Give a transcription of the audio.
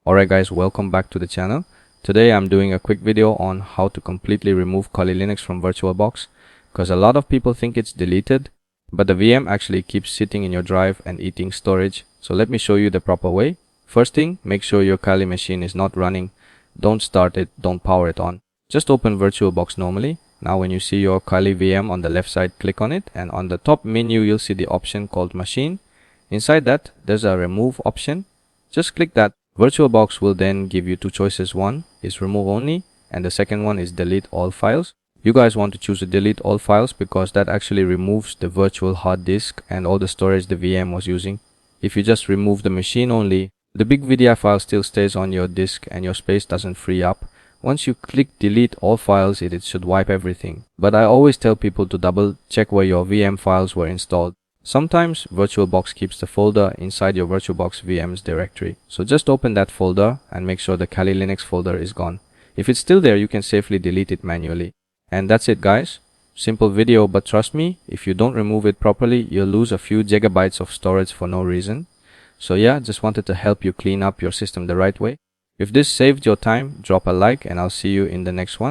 Alright guys, welcome back to the channel. Today I'm doing a quick video on how to completely remove Kali Linux from VirtualBox, because a lot of people think it's deleted, but the VM actually keeps sitting in your drive and eating storage. So let me show you the proper way. First thing, make sure your Kali machine is not running. Don't start it, don't power it on. Just open VirtualBox normally. Now when you see your Kali VM on the left side, click on it, and on the top menu you'll see the option called machine. Inside that there's a remove option. Just click that. VirtualBox will then give you two choices. One is remove only and the second one is delete all files. You guys want to choose to delete all files because that actually removes the virtual hard disk and all the storage the VM was using. If you just remove the machine only, the big VDI file still stays on your disk and your space doesn't free up. Once you click delete all files, it should wipe everything. But I always tell people to double check where your VM files were installed. Sometimes VirtualBox keeps the folder inside your VirtualBox VM's directory. So just open that folder and make sure the Kali Linux folder is gone. If it's still there, you can safely delete it manually. And that's it guys. Simple video, but trust me, if you don't remove it properly, you'll lose a few gigabytes of storage for no reason. So yeah, just wanted to help you clean up your system the right way. If this saved your time, drop a like and I'll see you in the next one.